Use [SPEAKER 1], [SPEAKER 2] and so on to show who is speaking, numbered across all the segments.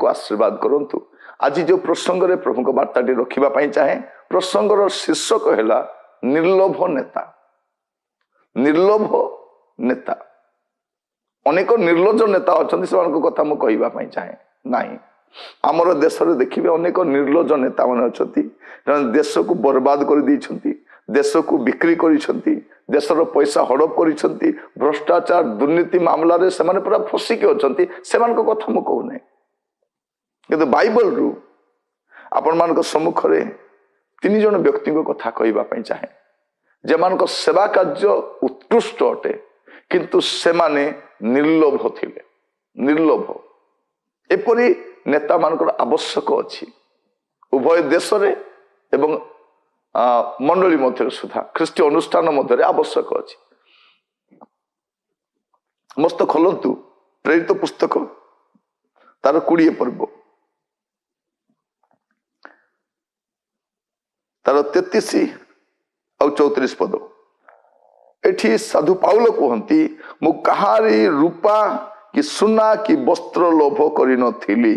[SPEAKER 1] को आशीर्वाद करंतु। आज जो प्रसंग रे प्रभु को वार्ताटी रखिबा पई चाहे प्रसंगर शीर्षक हैला निर्लोभ नेता। निर्लोभ नेता अनेक निर्लज नेता अच्छा से कथा मुझे कहवाई चाहे ना आमर देश में देखिए अनेक निर्लज नेता मान अच्छा देश को बर्बाद कर देइछंती, देश को बिक्री करिछंती, देशर पैसा हड़प करिछंती, भ्रष्टाचार दुर्नीति मामला रे से पूरा फसिक अच्छा से कथा मुझे कहूना कि बाइबल रु आपण मान सम्मुख रे 3 जन व्यक्ति कथा कहवाई चाहे जे सेवा कार्य उत्कृष्ट अटे किंतु से माने निर्लोभ थिले। निर्लोभ एपरी नेता मानकर आवश्यक अछि उभय देश रे एवं मंडली मध्य सुधा ख्रीष्टीय अनुष्ठान मध्य आवश्यक अछि। मस्त खोलंतु प्रेरित पुस्तक तार 20 पर्व तार 33 और 34 पद एठी साधु पाउल कहती मु कहारी रूपा कि सुना कि वस्त्र लोभ करि नथिली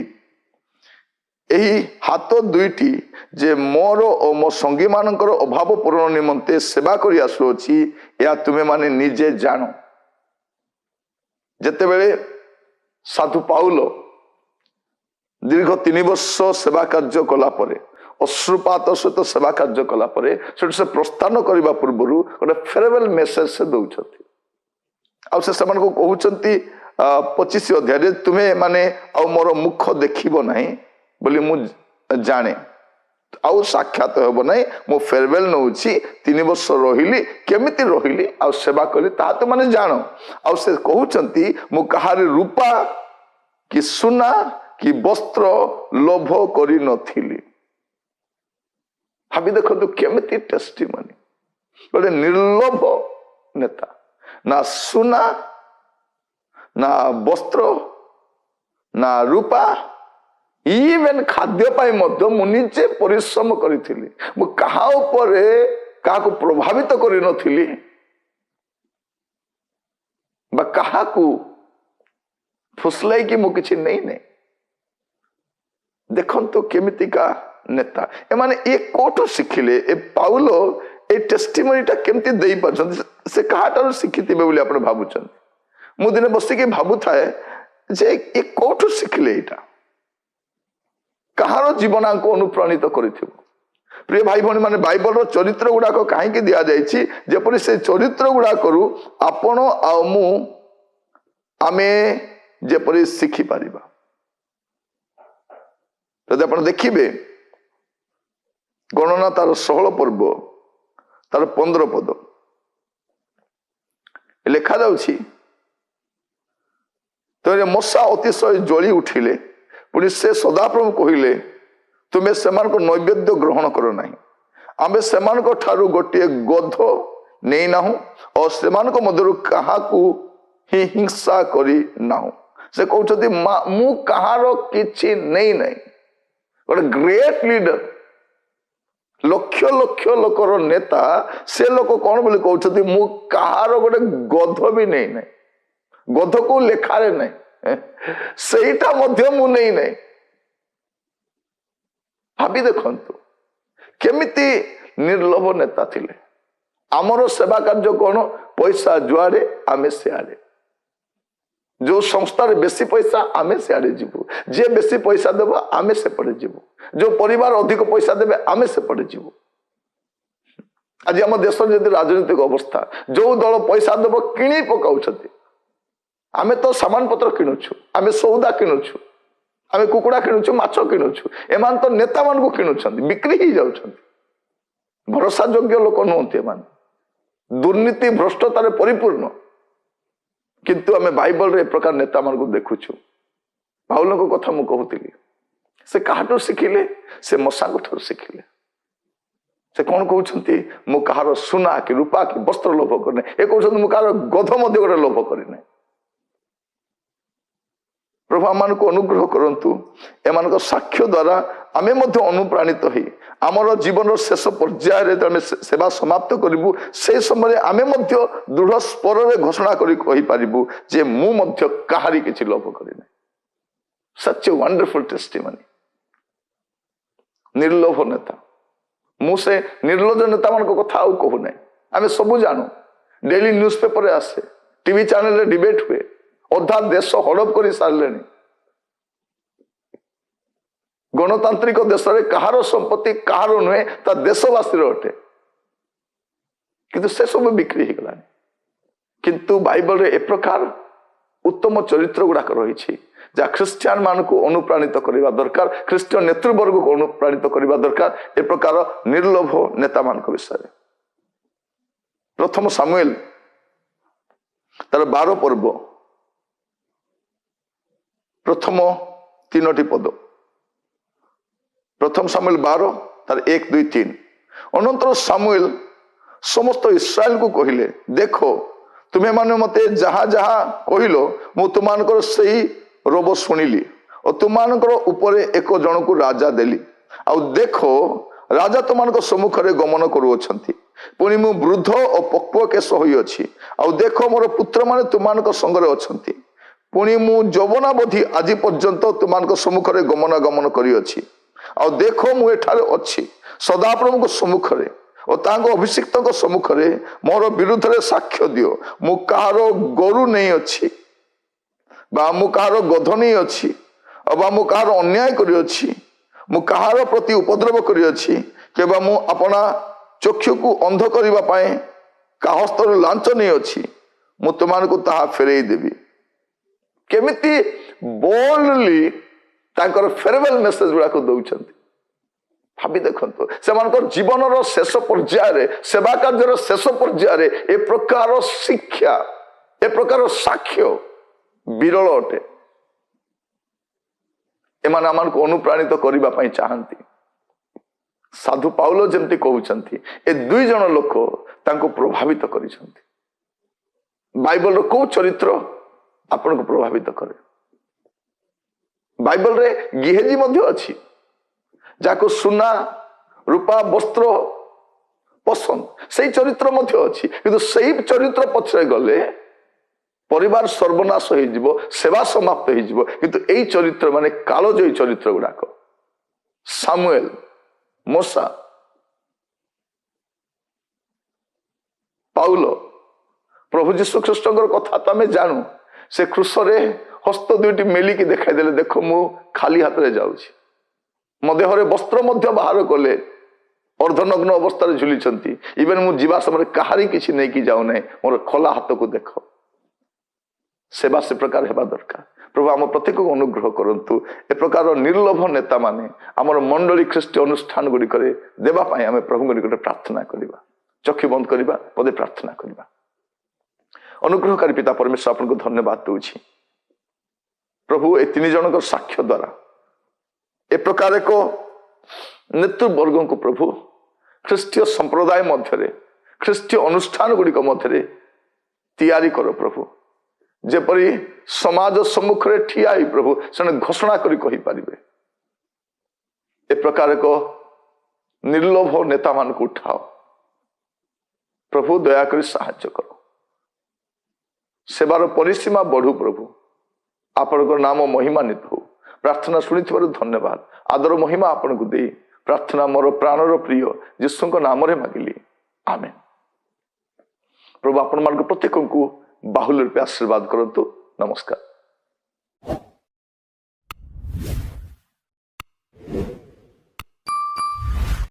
[SPEAKER 1] एही हाथ दुईटी जे मोर और मो संगी मानकर अभाव पूरण निमंते सेवा करि आसुछि या तुमे माने निजे जानो। जेते बेले साधु पाउल दीर्घ 3 वर्ष सेवा कार्य कला परे अश्रुपात सहित सेवा कार्य कला परे से प्रस्थान करने पूर्व गोटे फेयरवेल मेसेज से दौरान से कहते 25 अध्याय तुम्हें माने आ मोर मुख देखिब नहीं बोली मु जाने आउ साक्षात हेब नहीं मु फेयरवेल नौ 3 वर्ष रही केमिति रही आ सेवा कली ता तो माने जान आ से कहते मु कहारी रूपा कि सुना कि वस्त्र लोभ करी नथिली। भाभी देखो केमिति टेस्टिमनी गोटे निर्लोभ नेता ना सुना ना वस्त्र ना रूपा इवेन खाद्य पाई मध्य मु निजे परिश्रम करिथिली मु कहा उपरे काको प्रभावित करि नथिली बा काहाकू फुसलाई कि मु किछि नहीं देखंतु केमितिका नेता एमाने ए कोठो शिखिले ए पाउल ए टेस्टिमोनीटा केमती देई परछन से कहाटार शिखितिबे बोली आपण भाबुछन मु दिने बसी के भाबु थाए जे ए कोठो शिखिले एटा कहारो जीवन को अनुप्राणित करिथिबो। प्रिय भाई भणी माने बाइबल रो चरित्र गुडा को काहे के दिया जायछि जेपरि से चरित्र गुडा करू आपण आ मु आमे जेपरि शिखि परिबा। तो आपण देखिबे गणना तार 16 पर्व तार 15 पद लेखा जाउछि तो मशा अतिशय जली उठिले पुणी से सदाप्रभु कहिले तुमे सेमान को नैवेद्य ग्रहण करो नहीं आमे सेमान को ठारू गोटे गध नहीं नाहु और सेमान को मधुर काहाकू ही हिंसा करी नाहु से कहते मु कहारो किछि नहीं नहीं गोटे ग्रेट लीडर लक्ष लक्ष लोकर नेता से लोक कौन बोली कहते मु कहार गोटे गध भी नहीं नहीं गध को लेखारे नहीं सेटा मध्य मु नहीं नहीं भाभी देखंतु केमिति निर्लोभ नेता थिले आमर सेवा कार्य कौन पैसा जुआड़े आमे सियाड़े जो संस्था रे बेसी पैसा आमे सियाड़े जीवु जे बेसी पैसा देबो आमे से पड़े जीवु जो परिवार अधिक पैसा देबे आमे से पड़े जीवु। आज आम देश जदि राजनीतिक अवस्था जो दल पैसा देबो किणी पकाउछथि आमे तो सामान पत्र किणुछु आमे सौदा किणुछु आमे कुकुड़ा किणुछु माछ किणुछु एमान तो नेता मान को किणुछथि बिक्री ही जाउछथि भरोसा योग्य लोक नहंती एमान दुर्नीति भ्रष्टतार परिपूर्ण किंतु आमे बाइबल रे प्रकार नेता मान को देखुछु। पाउल को कथा मु कहूतिली से काहाटो शिखिले से मशा ठार शिखिले से कौन कहते मु कहार सुना कि रूपा कि वस्त्र लोभ करने ए कहते मु कहार गध मध्य गोटे लोभ करने। प्रभु आम को अनुग्रह करंतु एमान साक्ष्य द्वारा आमे मध्य अनुप्राणित होई आमर जीवन शेष पर्याय सेवा समाप्त करिबु से समय आमे मध्य दृढ़ स्वर रे घोषणा करि कहि पारिबु जे मु मध्य काहारी किछि लोभ करिने Such a wonderful testimony. निर्लोभ नेता मुझे निर्लज नेता मान कथा कहूना आम सब जानू डेली न्यूज पेपर आसे टीवी चैनल डिबेट हुए अधा देश हड़प कर सारे गणतांत्रिक देश में कहार संपत्ति कहार नुहे ता देशवासी अटे किंतु से सब बिक्री हो गला किंतु बाइबल रे ए प्रकार उत्तम चरित्र गुड़ाक रही जहाँ ख्रिस्टियान मान को अनुप्राणित करने दरकार ख्रिस्टियन नेतृवर्ग को अनुप्राणित करने दरकार ए प्रकार निर्लोभ नेता मान विषय प्रथम सामुएल तार 12 पर्व प्रथम 3टी पद प्रथम सामुएल 12 तार 1 2 3 अनंतर सामुएल समस्त इस्राएल को कहिले देखो तुम्हें माने मते जहाँ जहाँ कहल मु तुमानकर सही रोब शुणिली और तुमानकर ऊपर एक जन को राजा देली आ देखो राजा तुमान सम्मुख में गमन करुछंती पुणी मु वृद्ध और पक्व केश होई अछि आ देखो मोर पुत्र माने तुमान संगरे अछंती पुणी मु यौवनावधि आज पर्यंत तुमान सम्मुख में गमन करी अछि आ देखो मु एठारे अछि सदाप्रभु सम्मुख में और तांको अभिषिक्त सम्मुख में मोर विरुद्ध में साक्ष्य दियो मु कहार गोरु नहीं अच्छी बा मु कहार गध नहीं अच्छी बा मु कहार अन्याय करी अछि मु कहार प्रति उपद्रव करी अछि के बा मु अपना चक्षु को अंध करिबा पाए काहस्तर लांच नहीं अच्छी मु तुमान को ताहा फेरई देबी केमिति बोल्डली तांकर फेयरवेल मेसेज गुड़ा को दउछंती भावी देखो से जीवन शेष पर्याय सेवा कार्य शेष पर्याय ए प्रकार शिक्षा ए प्रकार साक्ष्य विरल अटे एमान आमान को अनुप्राणित करने चाहती साधु पाउलो जमती कहउछंती ए 2 जन लोक तांको प्रभावित करिसंती बाइबल रो को चरित्र आपन को प्रभावित करे बाइबल रे गेहजी मध्य अछि जाको सुना रूपा वस्त्र पसंद से चरित्र मध्य अच्छी किंतु से चरित्र पछरे गले परिवार सर्वनाश हो सेवा समाप्त हो किंतु यही चरित्र माने कालजयी चरित्र गुड़ाक सामुएल मूसा पाउलो प्रभु जीशु ख्रीष्ट कथा तो आम जानू से क्रूस रे हस्त 2टी मेलिकी देखाई देले देखो मु खाली हाथ रे जाउछि मो देहरे वस्त्र मध्य बाहर कले अर्धनग्न अवस्था झुली इवेन मु जीवा समय कहारी किसी नहीं कि जाऊ ना मोर खोला हाथ को देख सेवा से प्रकार हेबा दरकार प्रभु आम प्रत्येक को अनुग्रह करंतु ए प्रकार निर्लोभ नेता माने आमर मंडली ख्रीष्ट अनुष्ठान गुड़िक देवाई आम प्रभु निकट प्रार्थना करवा चक्षु बंद करवा पदे प्रार्थना करवा अनुग्रहकारी पिता परमेश्वर आपन को धन्यवाद दूची प्रभु ए 3 जन साक्ष्य द्वारा ए प्रकार एक नेतृवर्ग को प्रभु ख्रीष्टीय संप्रदाय मध्य ख्रीष्टीय अनुष्ठान गुड़िक मध्य तैयारी कर प्रभु जेपरी समाज सम्मुख में ठिया प्रभु से घोषणा करी पारिबे ए प्रकार एक निर्लोभ नेता मान को उठाओ प्रभु दयाकरी साहाय्य करो सेवार परिसीमा बढ़ू प्रभु आपण नाम महिमान्वित हो प्रार्थना शुणी धन्यवाद आदर महिमा आपण को दे प्रार्थना मोर प्राणर प्रिय यीशु नाम रे मागिली आमेन प्रभु आपण मान प्रत्येक को बाहुल्य रूपे आशीर्वाद करंतु नमस्कार।